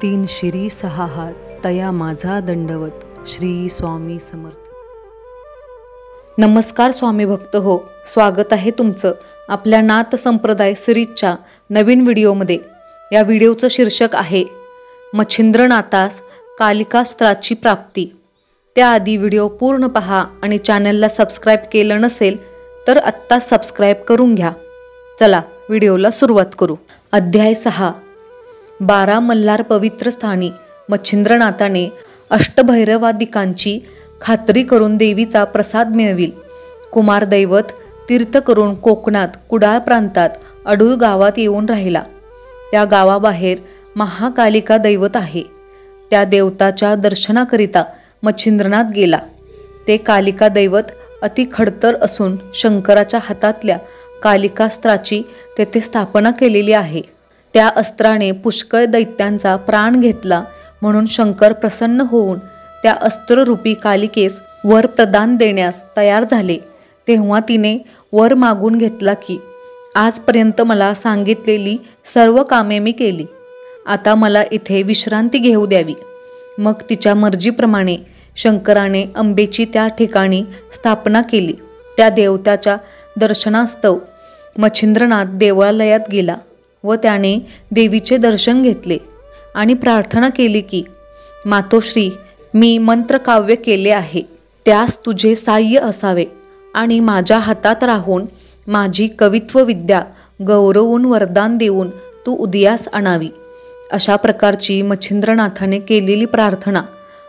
तीन शिरी सहा हात तया माझा दंडवत. श्री स्वामी समर्थ. नमस्कार स्वामी भक्त हो, स्वागत आहे तुमचं आपल्या नाथ संप्रदाय सिरीजच्या नवीन व्हिडिओमध्ये. या व्हिडिओचं शीर्षक आहे मच्छिंद्रनाथास कालिकास्त्राची प्राप्ती. त्याआधी व्हिडिओ पूर्ण पहा आणि चॅनलला सबस्क्राईब केलं नसेल तर आत्ता सबस्क्राईब करून घ्या. चला व्हिडिओला सुरुवात करू. अध्याय 6. 12 मल्हार पवित्र स्थानी मच्छिंद्रनाथाने अष्टभैरवादिकांची खात्री करून देवीचा प्रसाद मिळविल. कुमार दैवत तीर्थ करून कोकणात कुडाळ प्रांतात अडूळ गावात येऊन राहिला. त्या गावाबाहेर महाकालिका दैवत आहे. त्या देवताच्या दर्शनाकरिता मच्छिंद्रनाथ गेला. ते कालिका दैवत अति खडतर असून शंकराच्या हातातल्या कालिकास्त्राची तेथे स्थापना केलेली आहे. त्या अस्त्राने पुष्कळ दैत्यांचा प्राण घेतला म्हणून शंकर प्रसन्न होऊन त्या अस्त्ररूपी कालिकेस वर प्रदान देण्यास तयार झाले. तेव्हा तिने वर मागून घेतला की आजपर्यंत मला सांगितलेली सर्व कामे मी केली. आता मला इथे विश्रांती घेऊ द्यावी. मग तिच्या मर्जीप्रमाणे शंकराने अंबेची त्या ठिकाणी स्थापना केली. त्या देवताच्या दर्शनास्तव मच्छिंद्रनाथ देवालयात गेला व त्याने देवीचे दर्शन घेतले आणि प्रार्थना केली की मातोश्री, मी मंत्रकाव्य केले आहे, त्यास तुझे साह्य असावे आणि माझ्या हातात राहून माझी कवित्व विद्या गौरवून वरदान देऊन तू उदयास आणावी. अशा प्रकारची मच्छिंद्रनाथाने केलेली प्रार्थना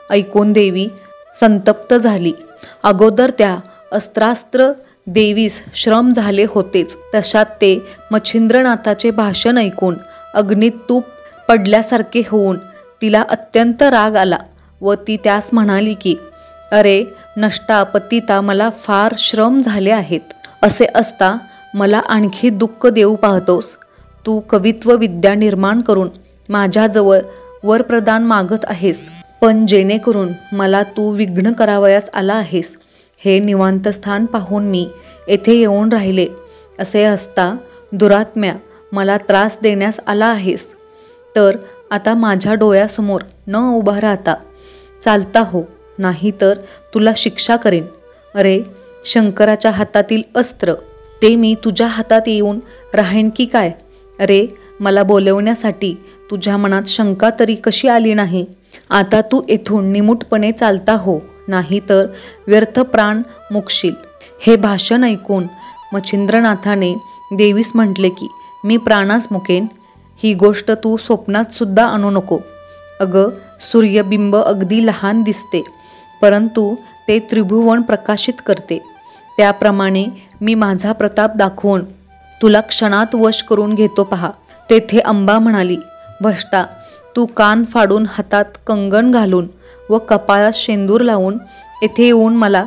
ऐकून देवी संतप्त झाली. अगोदर त्या अस्त्रास्त्र देवीस श्रम झाले होतेच, तशात ते मच्छिंद्रनाथाचे भाषण ऐकून अग्नीत तूप पडल्यासारखे होऊन तिला अत्यंत राग आला व ती त्यास म्हणाली की अरे नष्टा पतिता, मला फार श्रम झाले आहेत. असे असता मला आणखी दुःख देऊ पाहतोस. तू कवित्व विद्या निर्माण करून माझ्याजवळ वरप्रदान मागत आहेस, पण जेणेकरून मला तू विघ्न करावयास आला आहेस. हे निवांत स्थान पाहून मी येथे येऊन राहिले. असे असता दुरात्म्या मला त्रास देण्यास आला आहेस. तर आता माझ्या डोळ्यासमोर न उभा राहता चालता हो, नाही तर तुला शिक्षा करेन. अरे शंकराच्या हातातील अस्त्र ते मी तुझ्या हातात येऊन राहीन की काय? अरे मला बोलवण्यासाठी तुझ्या मनात शंका तरी कशी आली नाही? आता तू येथून निमूटपणे चालता हो, नाही तर व्यर्थ प्राण मुकशील. हे भाषण ऐकून मच्छिंद्रनाथाने देवीस म्हटले की मी प्राणास मुकेन. ही गोष्ट तू स्वप्नात सुद्धा आणू नको. अगं सूर्यबिंब अगदी लहान दिसते, परंतु ते त्रिभुवन प्रकाशित करते. त्याप्रमाणे मी माझा प्रताप दाखवून तुला क्षणात वश करून घेतो पहा. तेथे अंबा म्हणाली, भ्रष्टा, तू कान फाडून हातात कंगन घालून व कपाळात शेंदूर लावून येथे येऊन मला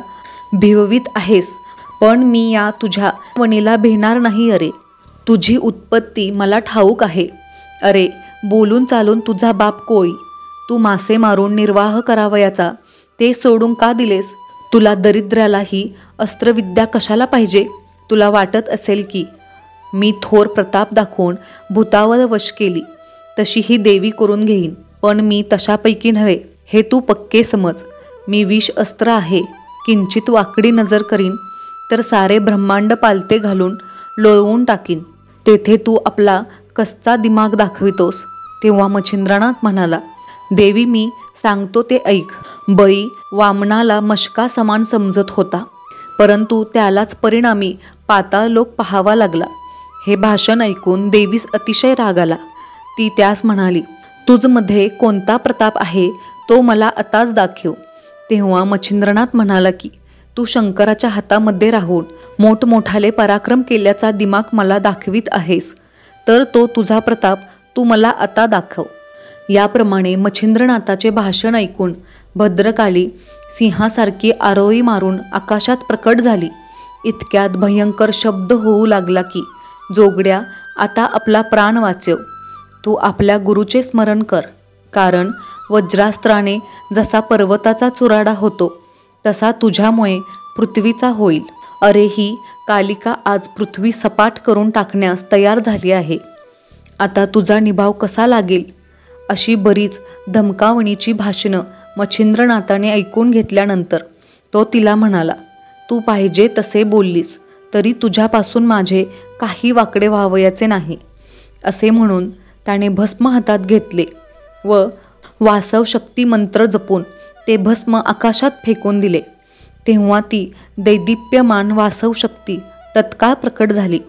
भिववीत आहेस, पण मी या तुझ्या वणीला भिणार नाही. अरे तुझी उत्पत्ती मला ठाऊक आहे. अरे बोलून चालून तुझा बाप कोळी. तू मासे मारून निर्वाह करावयाचा ते सोडून का दिलेस? तुला दरिद्र्यालाही अस्त्रविद्या कशाला पाहिजे? तुला वाटत असेल की मी थोर प्रताप दाखवून भूतावर वश केली तशी ही देवी करून घेईन, पण मी तशापैकी नव्हे, हे तू पक्के समज. मी विष अस्त्र आहे. किंचित वाकडी नजर करीन तर सारे ब्रह्मांड पालते घालून लोळवून टाकीन. तेथे तू आपला कच्चा दिमाग दाखवितोस. तेव्हा मच्छिंद्रनाथ म्हणाला, देवी मी सांगतो ते ऐक. बळी वामनाला मशका समान समजत होता, परंतु त्यालाच परिणामी पाताळ लोक पाहावा लागला. हे भाषण ऐकून देवीस अतिशय राग आला. ती त्यास म्हणाली, तुझमध्ये कोणता प्रताप आहे तो मला आताच दाखव. तेव्हा मच्छिंद्रनाथ म्हणाला की तू शंकराच्या हातामध्ये राहून मोठमोठाले पराक्रम केल्याचा दिमाग मला दाखवित आहेस, तर तो तुझा प्रताप तू मला आता दाखव. याप्रमाणे मच्छिंद्रनाथाचे भाषण ऐकून भद्रकाली सिंहासारखी आरोळी मारून आकाशात प्रकट झाली. इतक्यात भयंकर शब्द होऊ लागला की जोगड्या, आता आपला प्राण वाचव. तू आपल्या गुरुचे स्मरण कर, कारण वज्रास्त्राने जसा पर्वताचा चुराडा होतो तसा तुझ्यामुळे पृथ्वीचा होईल. अरे ही कालिका आज पृथ्वी सपाट करून टाकण्यास तयार झाली आहे. आता तुझा निभाव कसा लागेल? अशी बरीच धमकावणीची भाषणं मच्छिंद्रनाथाने ऐकून घेतल्यानंतर तो तिला म्हणाला, तू पाहिजे तसे बोललीस तरी तुझ्यापासून माझे काही वाकडे व्हावयाचे नाही. असे म्हणून त्याने भस्म हातात घेतले व वासव शक्ती मंत्र जपून ते भस्म आकाशात फेकून दिले. तेव्हा ती दैदिप्यमान वासव शक्ती तत्काळ प्रकट झाली.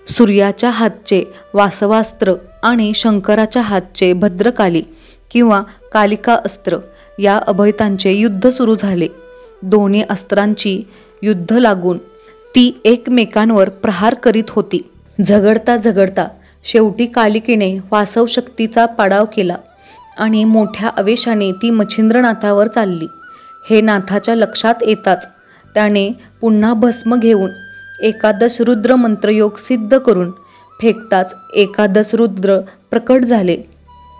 सूर्याच्या हातचे वासवास्त्र आणि शंकराच्या हातचे भद्रकाली किंवा कालिका अस्त्र या अभयतांचे युद्ध सुरू झाले. दोन्ही अस्त्रांची युद्ध लागून ती एकमेकांवर प्रहार करीत होती. झगडता झगडता शेवटी कालिकेने वासव शक्तीचा पाडाव केला आणि मोठ्या आवेशाने ती मच्छिंद्रनाथावर चालली. हे नाथाच्या लक्षात येताच त्याने पुन्हा भस्म घेऊन एकादश रुद्र मंत्रयोग सिद्ध करून फेकताच एकादश रुद्र प्रकट झाले.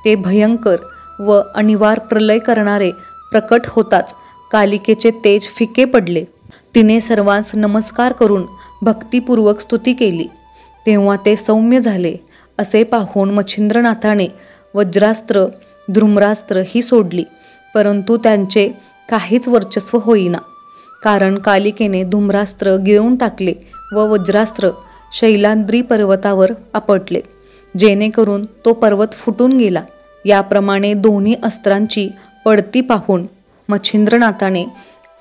ते भयंकर व अनिवार्य प्रलय करणारे प्रकट होताच कालिकेचे तेज फिके पडले. तिने सर्वांस नमस्कार करून भक्तिपूर्वक स्तुती केली. तेव्हा ते सौम्य झाले. असे पाहून मच्छिंद्रनाथाने वज्रास्त्र धूम्रास्त्र ही सोडली, परंतु त्यांचे काहीच वर्चस्व होईना. कारण कालिकेने धूम्रास्त्र गिळून टाकले व वज्रास्त्र शैलाद्री पर्वतावर आपटले, जेणेकरून तो पर्वत फुटून गेला. याप्रमाणे दोन्ही अस्त्रांची पडती पाहून मच्छिंद्रनाथाने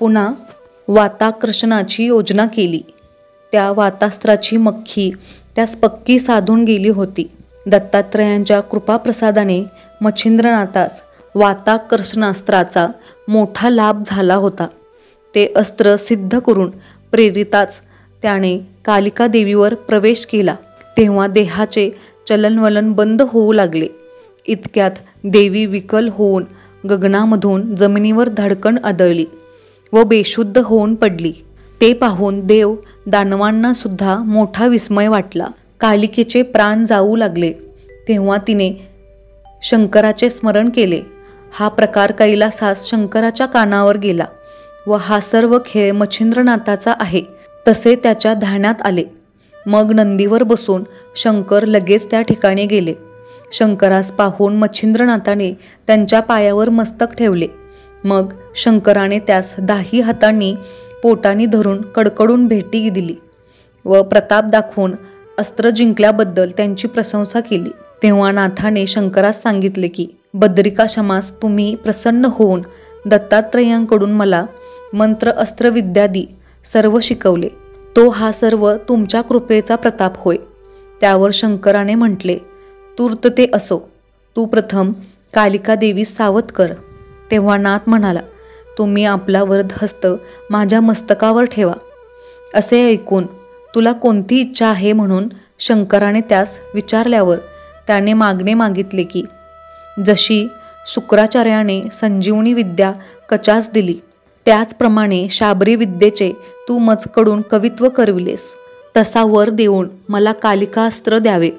पुन्हा वाताकर्षणाची योजना केली. त्या वातास्त्राची मक्खी त्यास पक्की साधून गेली होती. दत्तात्रयांच्या कृपाप्रसादाने मच्छिंद्रनाथास वाताकर्षणास्त्राचा मोठा लाभ झाला होता. ते अस्त्र सिद्ध करून प्रेरिताच त्याने कालिका देवीवर प्रवेश केला. तेव्हा देहाचे चलनवलन बंद होऊ लागले. इतक्यात देवी विकल होऊन गगनामधून जमिनीवर धडकन आदळली व बेशुद्ध होऊन पडली. ते पाहून देव दानवांना सुद्धा मोठा विस्मय वाटला. कालिकेचे प्राण जाऊ लागले. तेव्हा तिने शंकराचे स्मरण केले. हा प्रकार कैलासास शंकराच्या कानावर गेला व हा सर्व खेळ मच्छिंद्रनाथाचा आहे तसे त्याच्या ध्यानात आले. मग नंदीवर बसून शंकर लगेच त्या ठिकाणी गेले. शंकरास पाहून मच्छिंद्रनाथाने त्यांच्या पायावर मस्तक ठेवले. मग शंकराने त्यास 10 हातांनी पोटानी धरून कडकडून भेटी दिली व प्रताप दाखवून अस्त्र जिंकल्याबद्दल त्यांची प्रशंसा केली. तेव्हा नाथाने शंकरास सांगितले की बद्रिकाश्रमास तुम्ही प्रसन्न होऊन दत्तात्रयांकडून मला मंत्र अस्त्र विद्यादी सर्व शिकवले. तो हा सर्व तुमच्या कृपेचा प्रताप होय. त्यावर शंकराने म्हटले, तूर्त ते असो, तू प्रथम कालिका देवी सावध कर. तेव्हा नाथ म्हणाला, तुम्ही आपला वरदहस्त माझ्या मस्तकावर ठेवा. असे ऐकून तुला कोणती इच्छा आहे म्हणून शंकराने त्यास विचारल्यावर त्याने मागणे मागितले की जशी शुक्राचार्याने संजीवनी विद्या कचास दिली त्याचप्रमाणे शाबरी विद्येचे तू मजकडून कवित्व करविलेस, तसा वर देऊन मला कालिकास्त्र द्यावे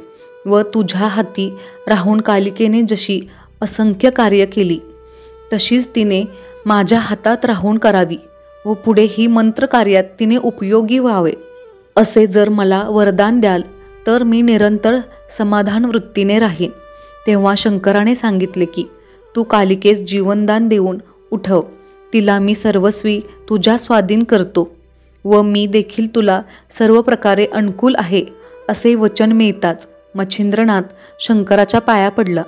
व तुझ्या हाती राहून कालिकेने जशी असंख्य कार्य केली तशीच तिने माझ्या हातात राहून करावी व पुढे ही मंत्र कार्यात तिने उपयोगी व्हावे. असे जर मला वरदान द्याल तर मी निरंतर समाधान वृत्तीने राहीन. तेव्हा शंकराने सांगितले की तू कालिकेस जीवनदान देऊन उठव. तिला मी सर्वस्वी तुझ्या स्वाधीन करतो व मी देखील तुला सर्व प्रकारे अनुकूल आहे असे वचन मिळताच मच्छिंद्रनाथ शंकराच्या पाया पडला.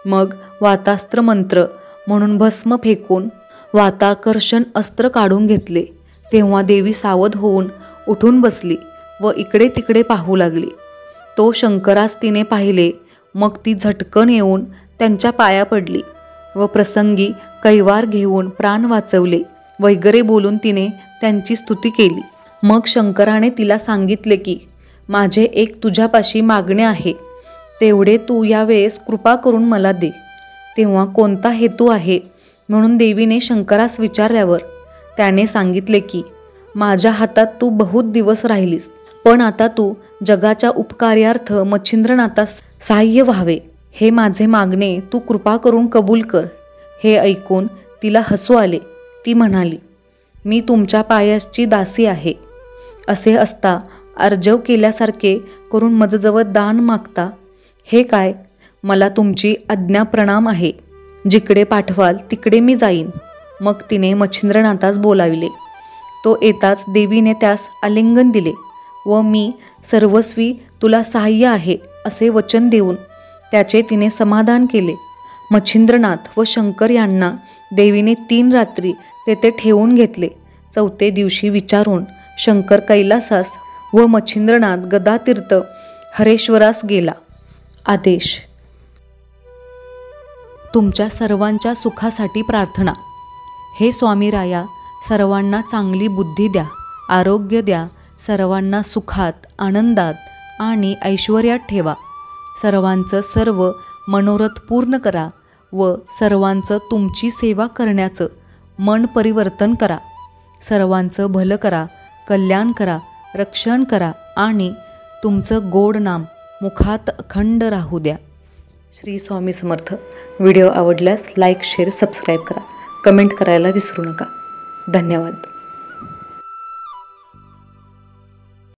मग वातास्त्र मंत्र म्हणून भस्म फेकून वाताकर्षण अस्त्र काढून घेतले. तेव्हा देवी सावध होऊन उठून बसली व इकडे तिकडे पाहू लागली. तो शंकरास तिने पाहिले. मग ती झटकन येऊन त्यांच्या पाया पडली व प्रसंगी कैवार घेऊन प्राण वाचवले वगैरे बोलून तिने त्यांची स्तुती केली. मग शंकराने तिला सांगितले की माझे एक तुझ्यापाशी मागणे आहे, तेवढे तू यावेळेस कृपा करून मला दे. तेव्हा कोणता हेतू आहे म्हणून देवीने शंकरास विचारल्यावर त्याने सांगितले की माझ्या हातात तू बहुत दिवस राहिलीस, पण आता तू जगाच्या उपकार्यार्थ मच्छिंद्रनाथास सहाय्य व्हावे. हे माझे मागणे तू कृपा करून कबूल कर. हे ऐकून तिला हसू आले. ती म्हणाली, मी तुमच्या पायाची दासी आहे. असे असता अर्जव केल्यासारखे करून मजजवळ दान मागता. हे काय, मला तुमची आज्ञा प्रणाम आहे. जिकडे पाठवाल तिकडे मी जाईन. मग तिने मच्छिंद्रनाथास बोलाविले. तो येताच देवीने त्यास आलिंगन दिले व मी सर्वस्वी तुला सहाय्य आहे असे वचन देऊन त्याचे तिने समाधान केले. मच्छिंद्रनाथ व शंकर यांना देवीने 3 रात्री तेथे ठेवून घेतले. 4थ्या दिवशी विचारून शंकर कैलासास व मच्छिंद्रनाथ गदातीर्थ हरेश्वरास गेला. आदेश. तुमच्या सर्वांच्या सुखासाठी प्रार्थना. हे स्वामी राया, सर्वांना चांगली बुद्धी द्या, आरोग्य द्या, सर्वांना सुखात, आनंदात आणि ऐश्वर्यात ठेवा. सर्वांचं सर्व मनोरथ पूर्ण करा व सर्वांचं तुमची सेवा करण्याचं मन परिवर्तन करा. सर्वांचं भलं करा, कल्याण करा, रक्षण करा आणि तुमचं गोड नाम मुखात अखंड राहू द्या. श्री स्वामी समर्थ. व्हिडिओ आवडल्यास लाईक, शेअर, सबस्क्राईब करा. कमेंट करायला विसरू नका. धन्यवाद.